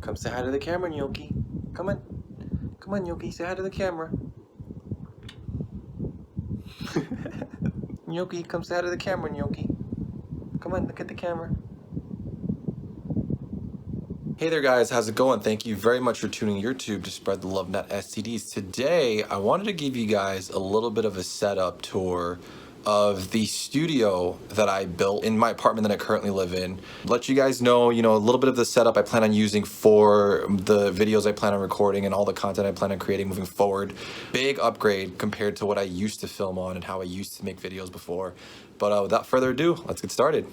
Come say hi to the camera, Gnocchi. Come on. Come on, Gnocchi, say hi to the camera. Gnocchi, come say hi to the camera, Gnocchi. Come on, look at the camera. Hey there guys, how's it going? Thank you very much for tuning YouTube to Spread the Love Not STDs. Today, I wanted to give you guys a little bit of a setup tour of the studio that I built in my apartment that I currently live in. Let you guys know, a little bit of the setup I plan on using for the videos I plan on recording and all the content I plan on creating moving forward. Big upgrade compared to what I used to film on and how I used to make videos before. But without further ado, let's get started.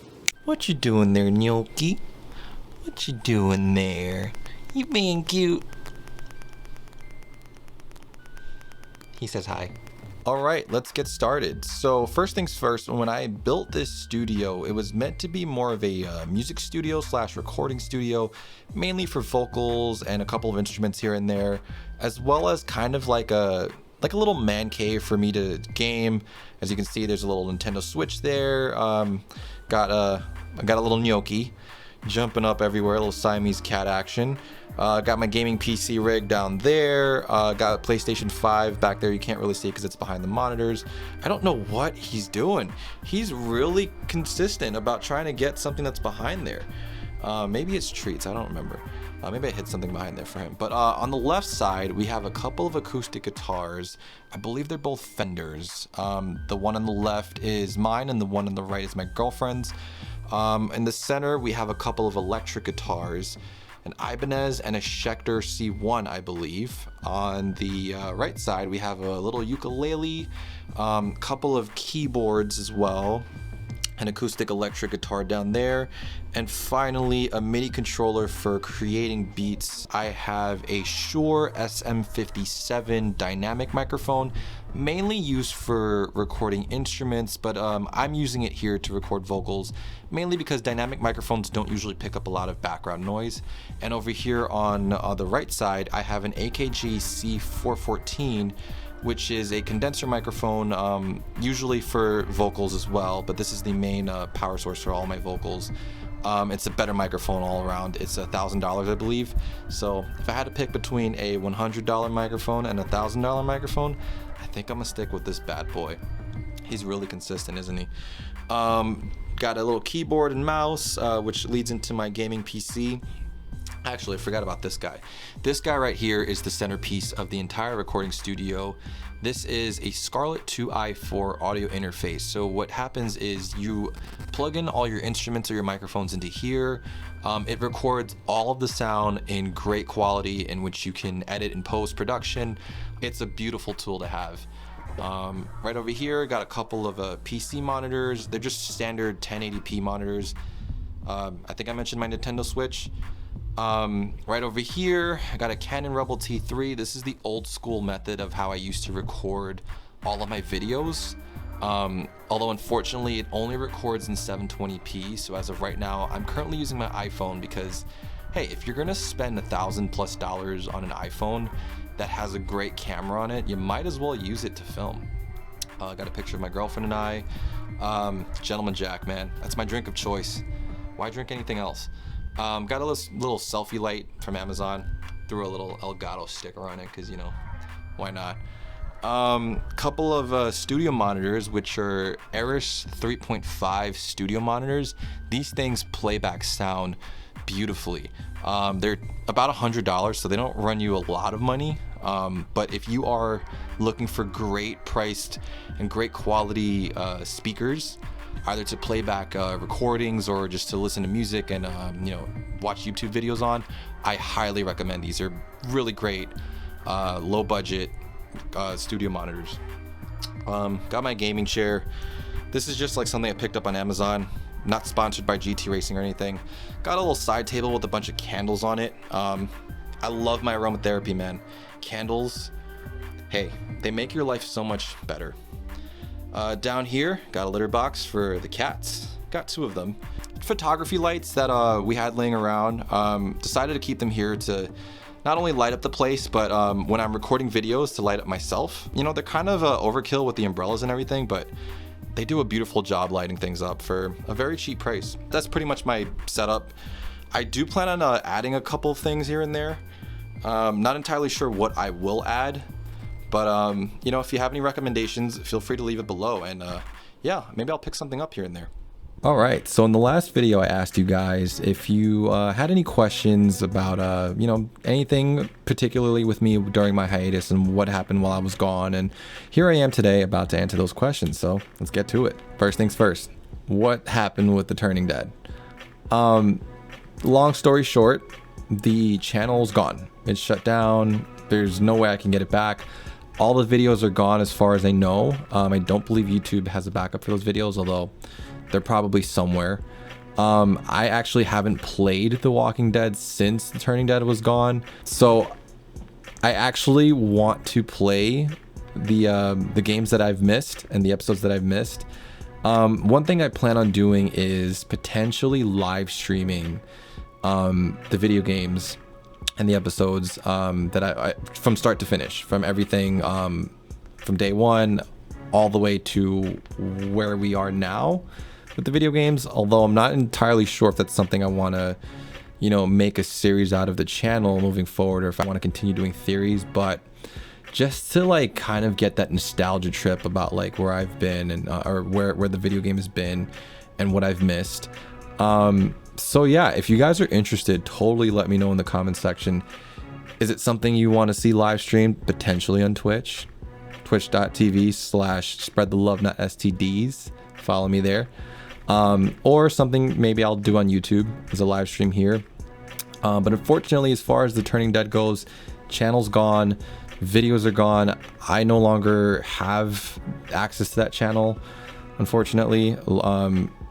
What you doing there, Gnocchi? What you doing there? You being cute. He says hi. All right, let's get started. So first things first, when I built this studio, it was meant to be more of a music studio / recording studio, mainly for vocals and a couple of instruments here and there, as well as kind of like a little man cave for me to game. As you can see, there's a little Nintendo Switch there. I got a little Gnocchi jumping up everywhere, a little Siamese cat action. Got my gaming PC rig down there. Got a PlayStation 5 back there. You can't really see because it's behind the monitors. I don't know what he's doing. He's really consistent about trying to get something that's behind there. Maybe it's treats, I don't remember. Maybe I hid something behind there for him. But on the left side, we have a couple of acoustic guitars. I believe they're both Fenders. The one on the left is mine and the one on the right is my girlfriend's. In the center, we have a couple of electric guitars, an Ibanez and a Schecter C1, I believe. On the right side, we have a little ukulele, couple of keyboards as well, an acoustic electric guitar down there, and finally a MIDI controller for creating beats. I have a Shure SM57 dynamic microphone, mainly used for recording instruments, but I'm using it here to record vocals, mainly because dynamic microphones don't usually pick up a lot of background noise. And over here on the right side, I have an AKG C414, which is a condenser microphone, usually for vocals as well, but this is the main power source for all my vocals. It's a better microphone all around. It's $1,000, I believe. So if I had to pick between a $100 microphone and a $1,000 microphone, I think I'm gonna stick with this bad boy. He's really consistent, isn't he? Got a little keyboard and mouse, which leads into my gaming PC. Actually, I forgot about this guy. This guy right here is the centerpiece of the entire recording studio. This is a Scarlett 2i4 audio interface. So what happens is you plug in all your instruments or your microphones into here. It records all of the sound in great quality in which you can edit in post-production. It's a beautiful tool to have. Right over here, got a couple of PC monitors. They're just standard 1080p monitors. I think I mentioned my Nintendo Switch. Right over here, I got a Canon Rebel T3. This is the old school method of how I used to record all of my videos. Although unfortunately it only records in 720p. So as of right now, I'm currently using my iPhone because, hey, if you're gonna spend $1,000+ on an iPhone that has a great camera on it, you might as well use it to film. Got a picture of my girlfriend and I. Gentleman Jack, man, that's my drink of choice. Why drink anything else? Got a little selfie light from Amazon. Threw a little Elgato sticker on it because, why not? Couple of studio monitors, which are Eris 3.5 studio monitors. These things play back sound beautifully. They're about $100, so they don't run you a lot of money. But if you are looking for great priced and great quality speakers, either to play back recordings or just to listen to music and watch YouTube videos on, I highly recommend these. They're really great, low budget studio monitors. Got my gaming chair. This is just like something I picked up on Amazon, not sponsored by GT Racing or anything. Got a little side table with a bunch of candles on it. I love my aromatherapy, man. Candles, hey, they make your life so much better. Down here, got a litter box for the cats. Got 2 of them. Photography lights that we had laying around. Decided to keep them here to not only light up the place, but when I'm recording videos to light up myself. They're kind of overkill with the umbrellas and everything, but they do a beautiful job lighting things up for a very cheap price. That's pretty much my setup. I do plan on adding a couple things here and there. Not entirely sure what I will add, but you know, if you have any recommendations, feel free to leave it below, and yeah, maybe I'll pick something up here and there. All right, so in the last video I asked you guys if you had any questions about you know, anything particularly with me during my hiatus and what happened while I was gone, and here I am today about to answer those questions, so let's get to it. First things first, what happened with the Turning Dead? Long story short, the channel's gone. It's shut down. There's no way I can get it back. All the videos are gone as far as I know. I don't believe YouTube has a backup for those videos, although they're probably somewhere. I actually haven't played The Walking Dead since The Turning Dead was gone, so I actually want to play the games that I've missed and the episodes that I've missed. One thing I plan on doing is potentially live streaming the video games and the episodes that I from start to finish, from everything from day one all the way to where we are now with the video games, although I'm not entirely sure if that's something I want to, you know, make a series out of the channel moving forward, or if I want to continue doing theories. But just to like kind of get that nostalgia trip about like where I've been and or where the video game has been and what I've missed. So yeah, if you guys are interested, totally let me know in the comment section. Is it something you want to see live streamed, potentially on Twitch? Twitch.tv/SpreadTheLoveNotSTDs. Follow me there. Or something maybe I'll do on YouTube as a live stream here. But unfortunately, as far as the Turning Dead goes, channel's gone, videos are gone. I no longer have access to that channel, unfortunately.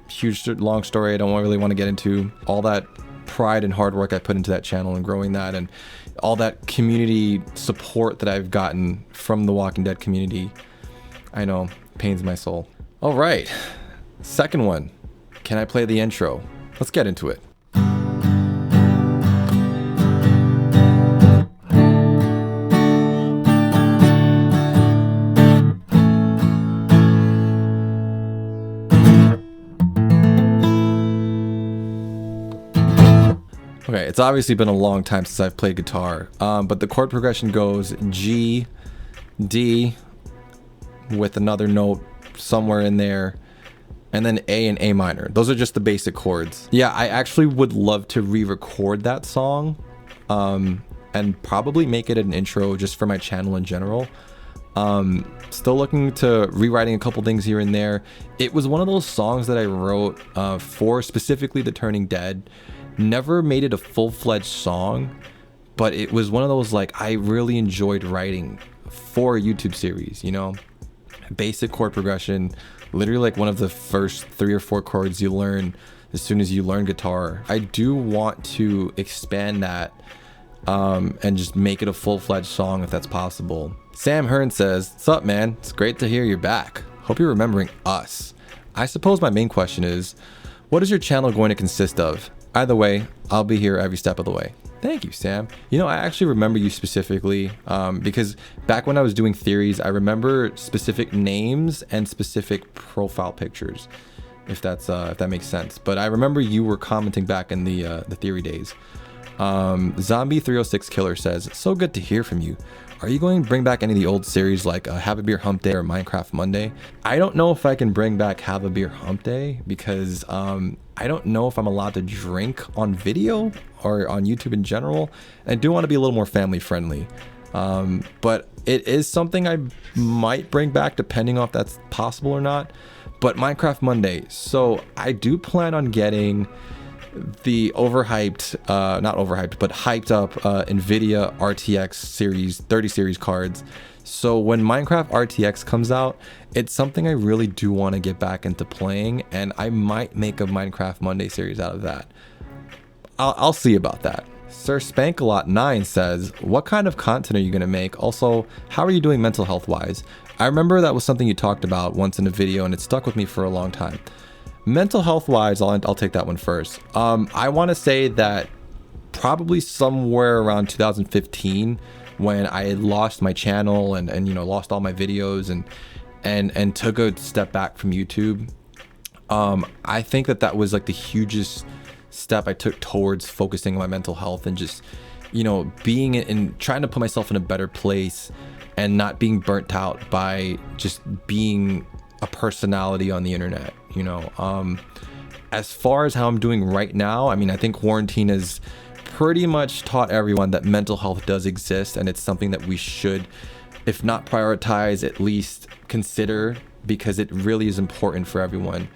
Huge, long story I don't really want to get into. All that pride and hard work I put into that channel and growing that, and all that community support that I've gotten from the Walking Dead community, I know, pains my soul. All right, second one. Can I play the intro? Let's get into it. Okay, it's obviously been a long time since I've played guitar, but the chord progression goes G, D, with another note somewhere in there, and then A and A minor. Those are just the basic chords. Yeah, I actually would love to re-record that song, and probably make it an intro just for my channel in general. Still looking to rewriting a couple things here and there. It was one of those songs that I wrote for specifically the Turning Dead. Never made it a full-fledged song, but it was one of those, like, I really enjoyed writing for a YouTube series, you know? Basic chord progression, literally like one of the first 3 or 4 chords you learn as soon as you learn guitar. I do want to expand that and just make it a full-fledged song if that's possible. Sam Hearn says, "Sup, man? It's great to hear you're back. Hope you're remembering us." I suppose my main question is, what is your channel going to consist of? Either way, I'll be here every step of the way. Thank you, Sam. You know, I actually remember you specifically because back when I was doing theories, I remember specific names and specific profile pictures, if that makes sense. But I remember you were commenting back in the theory days. Zombie 306 Killer says, "So good to hear from you. Are you going to bring back any of the old series like Have a Beer Hump Day or Minecraft Monday?" I don't know if I can bring back Have a Beer Hump Day because I don't know if I'm allowed to drink on video or on YouTube in general. I do want to be a little more family friendly. But it is something I might bring back depending on if that's possible or not. But Minecraft Monday. So I do plan on getting the overhyped, not overhyped, but hyped up NVIDIA RTX series 30 series cards. So when Minecraft RTX comes out, it's something I really do want to get back into playing, and I might make a Minecraft Monday series out of that. I'll see about that. Sir Spankalot9 says, "What kind of content are you going to make? Also, how are you doing mental health wise?" I remember that was something you talked about once in a video, and it stuck with me for a long time. Mental health wise, I'll take that one first. I want to say that probably somewhere around 2015, when I had lost my channel and you know, lost all my videos and took a step back from YouTube. I think that was like the hugest step I took towards focusing on my mental health and just, you know, being and trying to put myself in a better place and not being burnt out by just being a personality on the internet, you know. As far as how I'm doing right now, I mean, I think quarantine has pretty much taught everyone that mental health does exist, and it's something that we should, if not prioritize, at least consider, because it really is important for everyone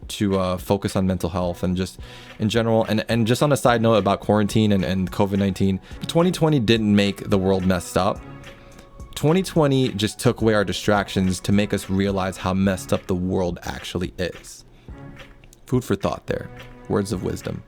to focus on mental health and just in general. And just on a side note about quarantine and COVID-19, 2020 didn't make the world messed up. 2020 just took away our distractions to make us realize how messed up the world actually is. Food for thought there. Words of wisdom.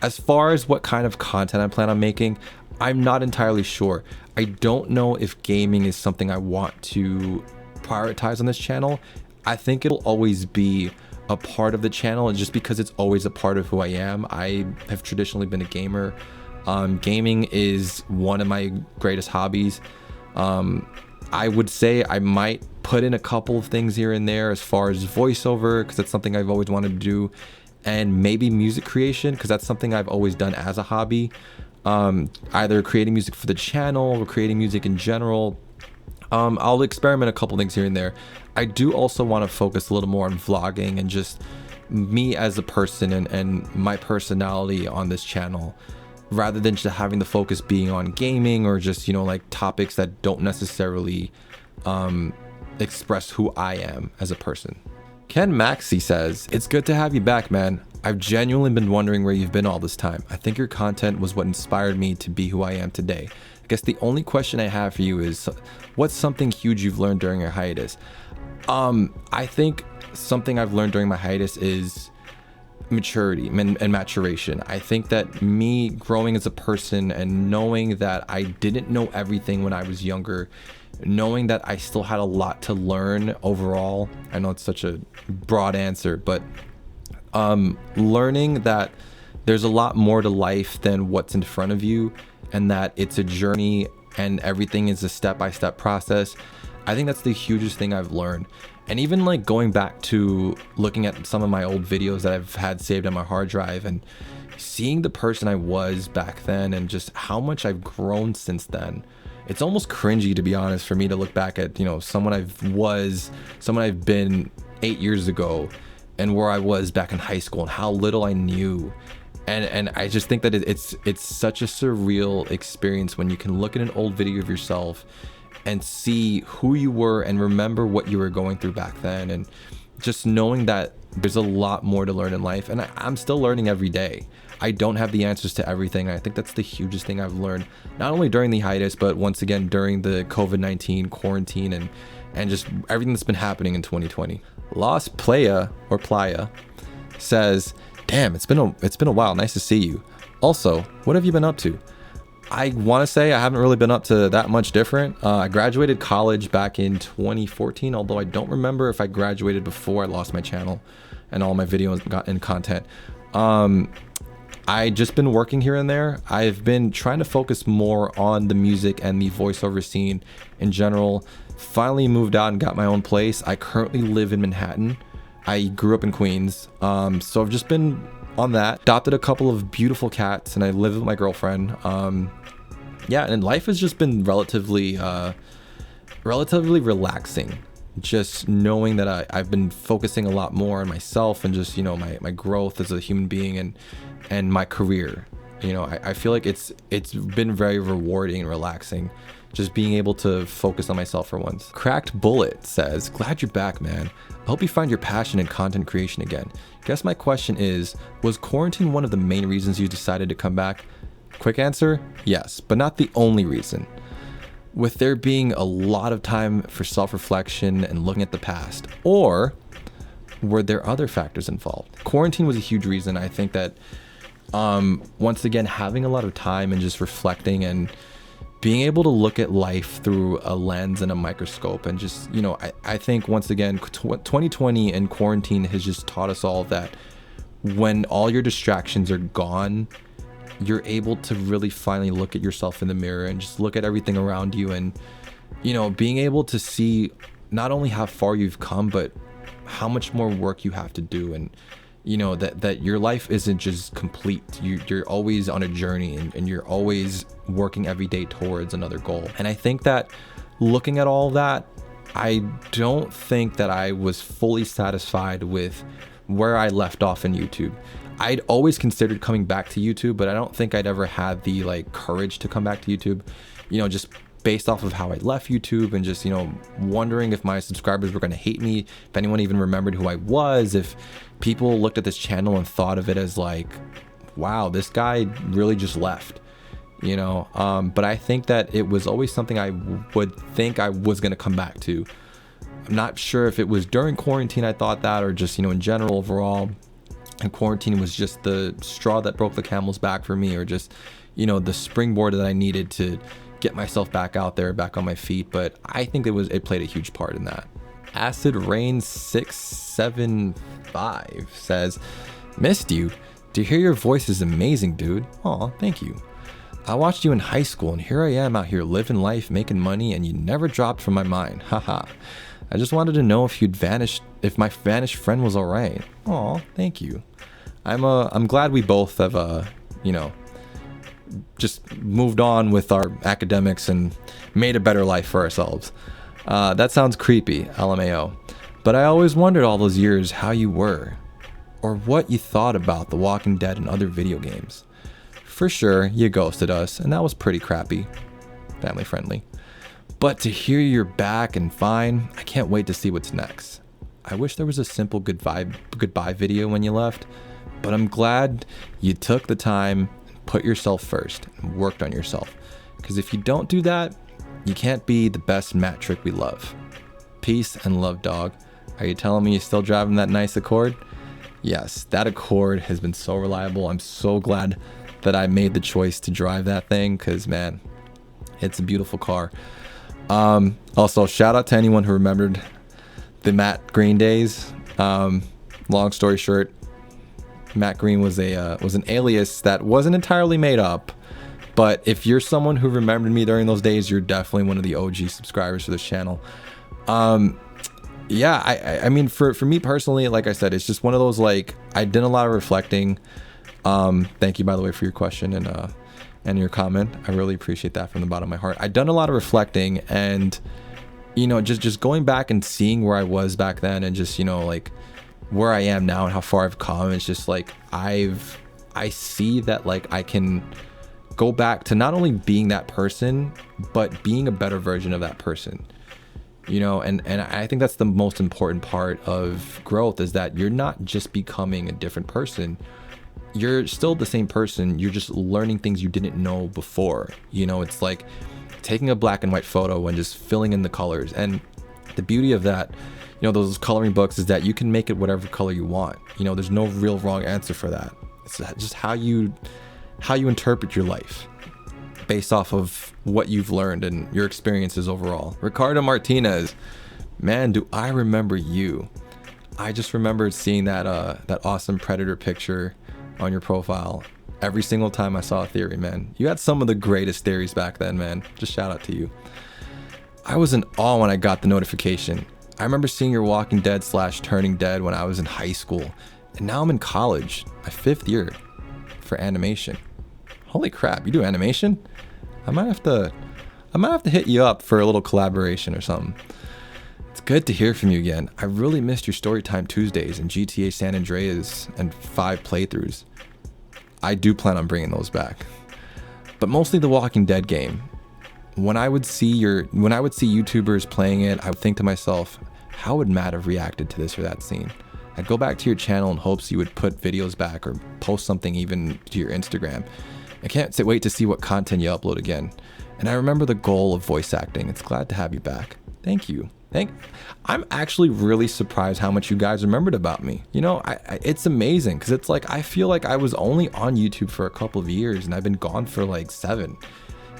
As far as what kind of content I plan on making, I'm not entirely sure. I don't know if gaming is something I want to prioritize on this channel. I think it'll always be a part of the channel, and just because it's always a part of who I am. I have traditionally been a gamer. Gaming is one of my greatest hobbies. I would say I might put in a couple of things here and there as far as voiceover, because that's something I've always wanted to do, and maybe music creation, because that's something I've always done as a hobby. Either creating music for the channel or creating music in general. I'll experiment a couple things here and there. I do also want to focus a little more on vlogging and just me as a person and my personality on this channel, rather than just having the focus being on gaming or just, you know, like topics that don't necessarily express who I am as a person. Ken Maxey says, "It's good to have you back, man. I've genuinely been wondering where you've been all this time. I think your content was what inspired me to be who I am today. I guess the only question I have for you is, what's something huge you've learned during your hiatus?" I think something I've learned during my hiatus is maturity and maturation. I think that me growing as a person and knowing that I didn't know everything when I was younger, knowing that I still had a lot to learn overall. I know it's such a broad answer, but learning that there's a lot more to life than what's in front of you, and that it's a journey and everything is a step-by-step process. I think that's the hugest thing I've learned. And even like going back to looking at some of my old videos that I've had saved on my hard drive and seeing the person I was back then and just how much I've grown since then. It's almost cringy, to be honest, for me to look back at, you know, someone I've been 8 years ago and where I was back in high school and how little I knew. And I just think that it's such a surreal experience when you can look at an old video of yourself and see who you were and remember what you were going through back then, and just knowing that there's a lot more to learn in life. And I'm still learning every day. I don't have the answers to everything. I think that's the hugest thing I've learned, not only during the hiatus, but once again during the COVID-19 quarantine and just everything that's been happening in 2020. Lost Playa or Playa says, "Damn, it's been a while. Nice to see you. Also, what have you been up to?" I want to say I haven't really been up to that much different. I graduated college back in 2014, although I don't remember if I graduated before I lost my channel and all my videos and content. I just been working here and there. I've been trying to focus more on the music and the voiceover scene in general. Finally moved out and got my own place. I currently live in Manhattan. I grew up in Queens. So I've just been on that. Adopted a couple of beautiful cats and I live with my girlfriend. Yeah, and life has just been relatively relaxing. Just knowing that I've been focusing a lot more on myself and just, you know, my growth as a human being and my career. You know, I feel like it's been very rewarding and relaxing, just being able to focus on myself for once. Cracked Bullet says, "Glad you're back, man. I hope you find your passion in content creation again. Guess my question is, was quarantine one of the main reasons you decided to come back?" Quick answer, yes, but not the only reason. With there being a lot of time for self-reflection and looking at the past, or were there other factors involved? Quarantine was a huge reason. I think that once again, having a lot of time and just reflecting and being able to look at life through a lens and a microscope, and just, you know, I think once again 2020 and quarantine has just taught us all that when all your distractions are gone, you're able to really finally look at yourself in the mirror and just look at everything around you, and, you know, being able to see not only how far you've come, but how much more work you have to do. And, you know, that your life isn't just complete. You're always on a journey, and you're always working every day towards another goal. And I think that looking at all that, I don't think that I was fully satisfied with where I left off in YouTube. I'd always considered coming back to YouTube, but I don't think I'd ever had the like courage to come back to YouTube, you know, just based off of how I left YouTube, and just, you know, wondering if my subscribers were going to hate me, if anyone even remembered who I was, if people looked at this channel and thought of it as like, wow, this guy really just left, you know. But I think that it was always something I would think I was going to come back to. I'm not sure if it was during quarantine I thought that, or just, you know, in general overall, and quarantine was just the straw that broke the camel's back for me, or just, you know, the springboard that I needed to get myself back out there, back on my feet. But I think it played a huge part in that. Acid Rain 675 says, missed you. To hear your voice is amazing, dude. Aw, thank you. I watched you in high school, and here I am out here living life, making money, and you never dropped from my mind. Haha. I just wanted to know if my vanished friend was all right. Aw, thank you. I'm glad we both have you know, just moved on with our academics and made a better life for ourselves. That sounds creepy, LMAO. But I always wondered all those years how you were, or what you thought about The Walking Dead and other video games. For sure, you ghosted us, and that was pretty crappy. Family friendly. But to hear you're back and fine, I can't wait to see what's next. I wish there was a simple goodbye video when you left, but I'm glad you took the time, put yourself first, and worked on yourself. Because if you don't do that, you can't be the best Matt Trick we love. Peace and love, dog. Are you telling me you're still driving that nice Accord? Yes, that Accord has been so reliable. I'm so glad that I made the choice to drive that thing, because man, it's a beautiful car. Also, shout out to anyone who remembered the Matt Green days. Long story short, Matt Green was an alias that wasn't entirely made up, but if you're someone who remembered me during those days, you're definitely one of the OG subscribers for this channel. Yeah, I mean, for me personally, like I said, it's just one of those, like, I did a lot of reflecting. Thank you, by the way, for your question and your comment. I really appreciate that from the bottom of my heart. I've done a lot of reflecting, and, you know, just going back and seeing where I was back then, and just, you know, like where I am now and how far I've come. It's just like I see that, like, I can go back to not only being that person, but being a better version of that person, you know. And I think that's the most important part of growth, is that you're not just becoming a different person. You're still the same person. You're just learning things you didn't know before. You know, it's like taking a black and white photo and just filling in the colors. And the beauty of that, you know, those coloring books, is that you can make it whatever color you want. You know, there's no real wrong answer for that. It's just how you interpret your life based off of what you've learned and your experiences overall. Ricardo Martinez, man, do I remember you. I just remembered seeing that awesome Predator picture on your profile every single time I saw a theory, man. You had some of the greatest theories back then, man. Just shout out to you. I was in awe when I got the notification. I remember seeing your Walking Dead / Turning Dead when I was in high school, and now I'm in college, my 5th year, for animation. Holy crap, you do animation? I might have to hit you up for a little collaboration or something. It's good to hear from you again. I really missed your Storytime Tuesdays and GTA San Andreas and 5 playthroughs. I do plan on bringing those back, but mostly the Walking Dead game. When I would see YouTubers playing it, I would think to myself, how would Matt have reacted to this or that scene? I'd go back to your channel in hopes you would put videos back or post something even to your Instagram. I can't wait to see what content you upload again. And I remember the goal of voice acting. It's glad to have you back. Thank you. I'm actually really surprised how much you guys remembered about me. You know, it's amazing, because it's like I feel like I was only on YouTube for a couple of years, and I've been gone for like 7.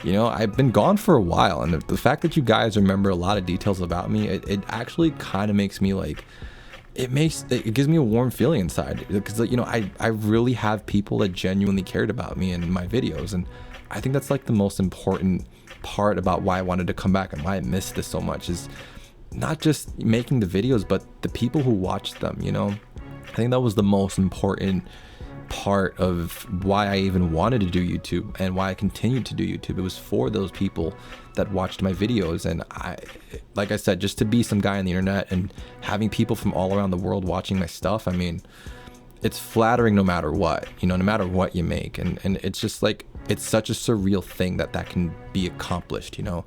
You know, I've been gone for a while, and the fact that you guys remember a lot of details about me, it actually kind of makes me like, it gives me a warm feeling inside, because, you know, I really have people that genuinely cared about me and my videos, and I think that's like the most important part about why I wanted to come back and why I missed this so much, is not just making the videos, but the people who watched them. You know, think that was the most important part of why I even wanted to do YouTube and why I continued to do YouTube. It was for those people that watched my videos. And like I said, just to be some guy on the internet and having people from all around the world watching my stuff, I mean, it's flattering no matter what, you know, no matter what you make. And it's just like, it's such a surreal thing that can be accomplished, you know.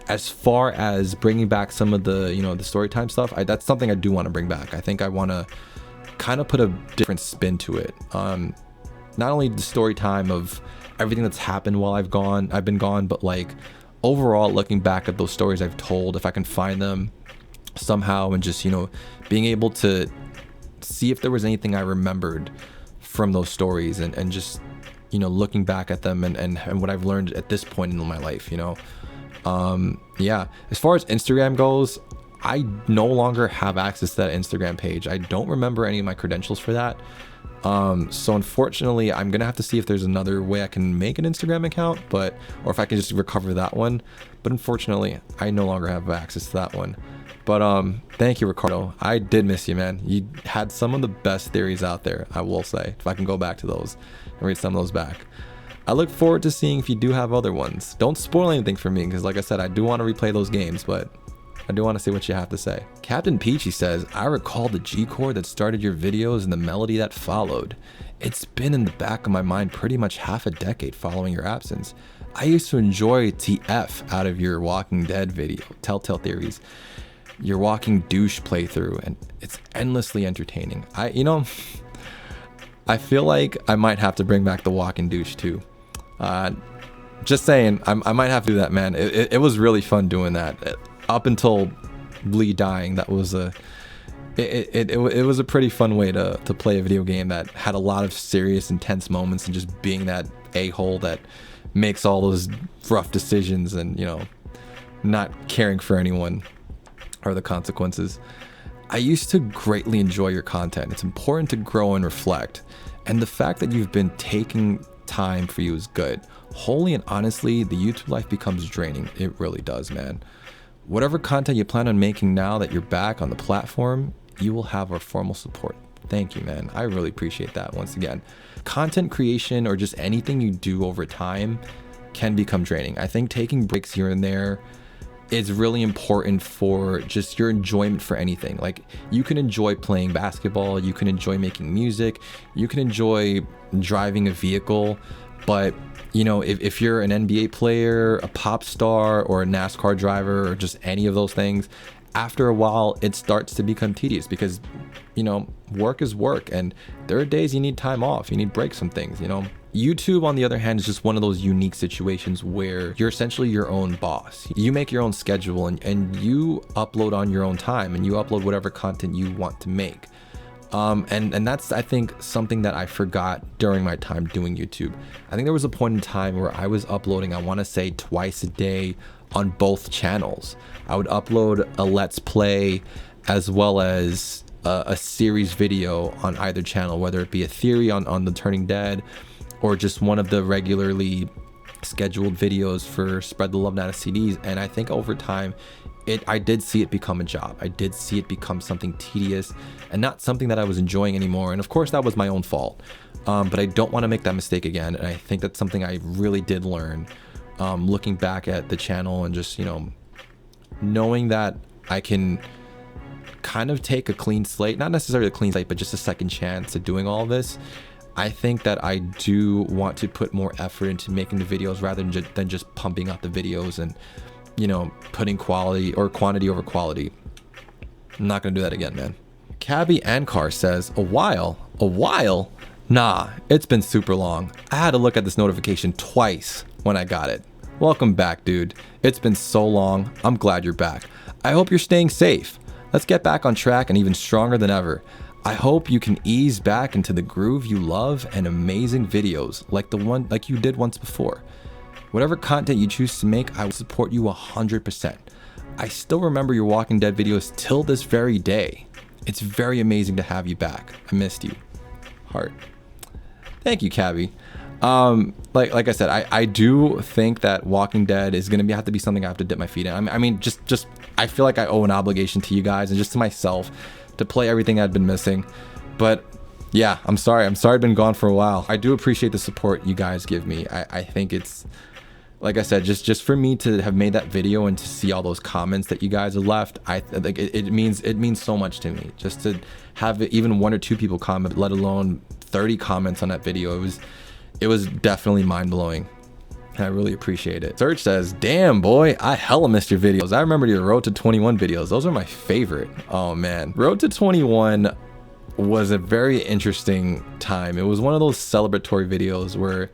As far as bringing back some of the, you know, the story time stuff, that's something I do want to bring back. I think I want to kind of put a different spin to it. Not only the story time of everything that's happened while I've been gone, but like overall looking back at those stories I've told, if I can find them somehow, and just, you know, being able to see if there was anything I remembered from those stories, and just, you know, looking back at them and what I've learned at this point in my life, you know. Yeah, as far as Instagram goes, I no longer have access to that Instagram page. I don't remember any of my credentials for that. So unfortunately, I'm gonna have to see if there's another way I can make an Instagram account, or if I can just recover that one. But unfortunately, I no longer have access to that one. But thank you, Ricardo. I did miss you, man. You had some of the best theories out there, I will say, if I can go back to those and read some of those back. I look forward to seeing if you do have other ones. Don't spoil anything for me, because like I said, I do want to replay those games, but I do want to see what you have to say. Captain Peachy says, I recall the G chord that started your videos and the melody that followed. It's been in the back of my mind pretty much half a decade following your absence. I used to enjoy TF out of your Walking Dead video, Telltale Theories, your Walking Douche playthrough, and it's endlessly entertaining. You know, I feel like I might have to bring back the Walking Douche too. Just saying, I might have to do that, man. It was really fun doing that. Up until Lee dying, that was it was a pretty fun way to play a video game that had a lot of serious, intense moments, and just being that a-hole that makes all those rough decisions, and, you know, not caring for anyone or the consequences. I used to greatly enjoy your content. It's important to grow and reflect, and the fact that you've been taking time for you is good. Wholly and honestly, the YouTube life becomes draining. It really does, man. Whatever content you plan on making now that you're back on the platform, you will have our formal support. Thank you, man. I really appreciate that once again. Content creation, or just anything you do over time, can become draining. I think taking breaks here and there is really important for just your enjoyment for anything. Like, you can enjoy playing basketball, you can enjoy making music, you can enjoy driving a vehicle, but you know, if you're an NBA player, a pop star, or a NASCAR driver, or just any of those things, after a while it starts to become tedious, because, you know, work is work, and there are days you need time off, you need breaks from things, you know. YouTube, on the other hand, is just one of those unique situations where you're essentially your own boss. You make your own schedule, and you upload on your own time, and you upload whatever content you want to make. And that's, I think, something that I forgot during my time doing YouTube. I think there was a point in time where I was uploading, I want to say, twice a day on both channels. I would upload a Let's Play as well as a series video on either channel, whether it be a theory on the Turning Dead, or just one of the regularly scheduled videos for SpreadTheLoveNotSTDs. And I think over time, I did see it become a job. I did see it become something tedious and not something that I was enjoying anymore. And of course, that was my own fault. But I don't want to make that mistake again. And I think that's something I really did learn, looking back at the channel, and just, you know, knowing that I can kind of take a clean slate, not necessarily a clean slate, but just a second chance at doing all this. I think that I do want to put more effort into making the videos rather than just pumping out the videos and, you know, putting quality or quantity over quality. I'm not gonna do that again, man. Cabby Ankar says, a while? Nah, it's been super long. I had to look at this notification twice when I got it. Welcome back, dude. It's been so long. I'm glad you're back. I hope you're staying safe. Let's get back on track and even stronger than ever. I hope you can ease back into the groove you love and amazing videos like you did once before. Whatever content you choose to make, I will support you 100%. I still remember your Walking Dead videos till this very day. It's very amazing to have you back. I missed you. Heart. Thank you, Cabby. Like I said, I do think that Walking Dead is gonna have to be something I have to dip my feet in. I mean, just I feel like I owe an obligation to you guys and just to myself to play everything I'd been missing. But yeah, I'm sorry I've been gone for a while. I do appreciate the support you guys give me. I think it's, like I said, just for me to have made that video and to see all those comments that you guys have left, I think it means so much to me. Just to have even 1 or 2 people comment, let alone 30 comments on that video, it was definitely mind-blowing. And I really appreciate it. Serge says, damn boy, I hella missed your videos. I remember your Road to 21 videos. Those are my favorite. Oh man, Road to 21 was a very interesting time. It was one of those celebratory videos where,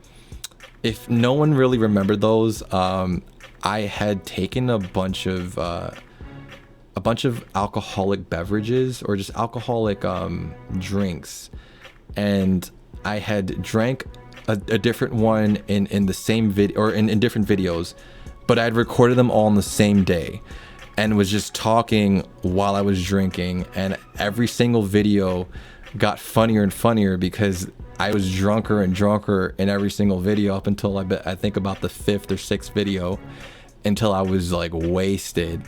if no one really remembered those, I had taken a bunch of alcoholic beverages, or just alcoholic drinks, and I had drank a different one in the same video, or in different videos, but I had recorded them all on the same day and was just talking while I was drinking, and every single video got funnier and funnier because I was drunker and drunker in every single video up until I think about the 5th or 6th video, until I was like wasted.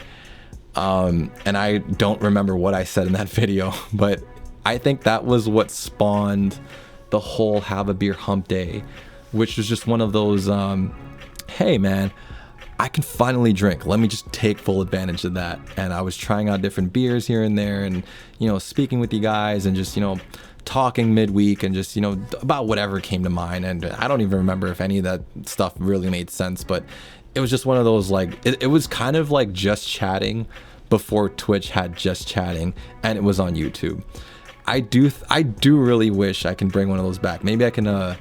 And I don't remember what I said in that video, but I think that was what spawned the whole have a beer hump day, which was just one of those, hey man, I can finally drink. Let me just take full advantage of that. And I was trying out different beers here and there, and, you know, speaking with you guys, and just, you know, talking midweek, and just, you know, about whatever came to mind. And I don't even remember if any of that stuff really made sense, but it was just one of those, like, it was kind of like just chatting before Twitch had just chatting, and it was on YouTube. I do really wish I can bring one of those back. Maybe I can have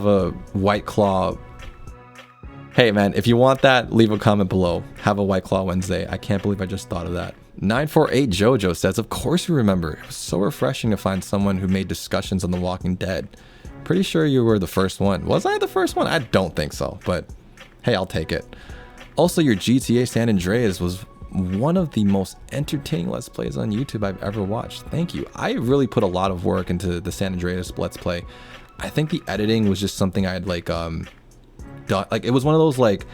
a White Claw. Hey man, if you want that, leave a comment below. Have a White Claw Wednesday. I can't believe I just thought of that. 948 Jojo says, of course you remember. It was so refreshing to find someone who made discussions on The Walking Dead. Pretty sure you were the first one. Was I the first one? I don't think so, but hey, I'll take it. Also, your GTA San Andreas was one of the most entertaining Let's Plays on YouTube I've ever watched. Thank you. I really put a lot of work into the San Andreas Let's Play. I think the editing was just something I'd like done. Like, it was one of those, like,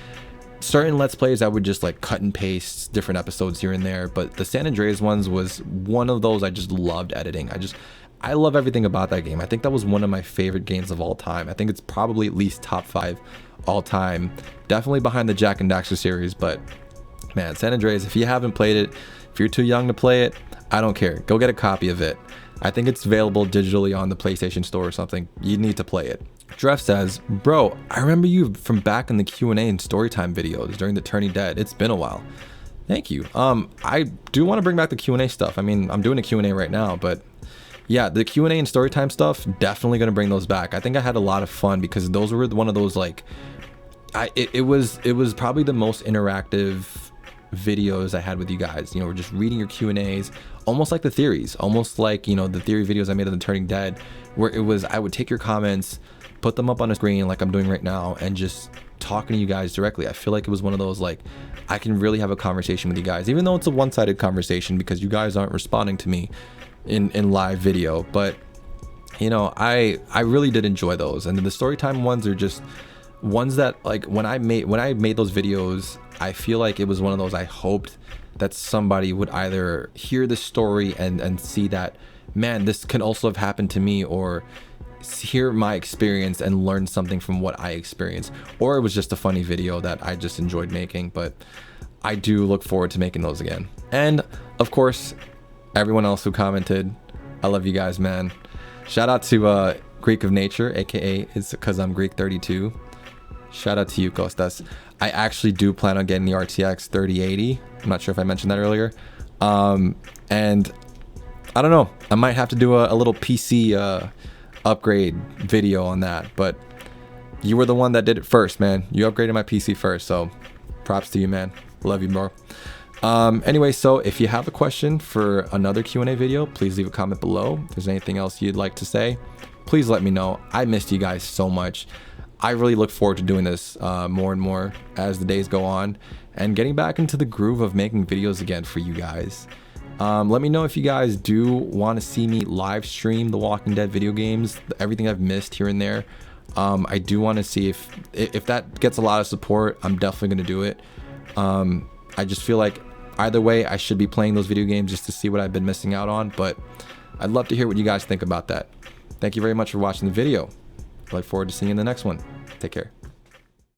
certain Let's Plays I would just like cut and paste different episodes here and there, but the San Andreas ones was one of those I just loved editing. I love everything about that game. I think that was one of my favorite games of all time. I think it's probably at least top 5 all time. Definitely behind the Jak and Daxter series, but man, San Andreas, if you haven't played it, if you're too young to play it, I don't care. Go get a copy of it. I think it's available digitally on the PlayStation Store or something. You need to play it. Dreff says, bro, I remember you from back in the Q&A and Storytime videos during the Turning Dead. It's been a while. Thank you. I do want to bring back the Q&A stuff. I mean, I'm doing a Q&A right now, but yeah, the Q&A and Storytime stuff, definitely going to bring those back. I think I had a lot of fun because those were one of those, like, it was probably the most interactive videos I had with you guys. You know, we're just reading your Q&As, almost like the theories, almost like, you know, the theory videos I made of the Turning Dead, where it was, I would take your comments, put them up on a screen like I'm doing right now, and just talking to you guys directly. I feel like it was one of those, like, I can really have a conversation with you guys, even though it's a one-sided conversation because you guys aren't responding to me in live video. But, you know, I really did enjoy those. And the Storytime ones are just ones that, like, when I made those videos, I feel like it was one of those, I hoped that somebody would either hear the story and see that, man, this can also have happened to me, or hear my experience and learn something from what I experienced, or it was just a funny video that I just enjoyed making. But I do look forward to making those again. And of course, everyone else who commented, I love you guys, man. Shout out to Greek of Nature, aka it's because I'm Greek 32. Shout out to you, Kostas. I actually do plan on getting the RTX 3080. I'm not sure if I mentioned that earlier. And I don't know, I might have to do a little PC upgrade video on that, but you were the one that did it first, man. You upgraded my PC first, so props to you, man. Love you, bro. Anyway, so if you have a question for another Q&A video, please leave a comment below. If there's anything else you'd like to say, please let me know. I missed you guys so much. I really look forward to doing this more and more as the days go on, and getting back into the groove of making videos again for you guys. Let me know if you guys do want to see me live stream the Walking Dead video games, everything I've missed here and there. I do want to see if that gets a lot of support. I'm definitely going to do it. I just feel like Either way, I should be playing those video games just to see what I've been missing out on, but I'd love to hear what you guys think about that. Thank you very much for watching the video. I look forward to seeing you in the next one. Take care.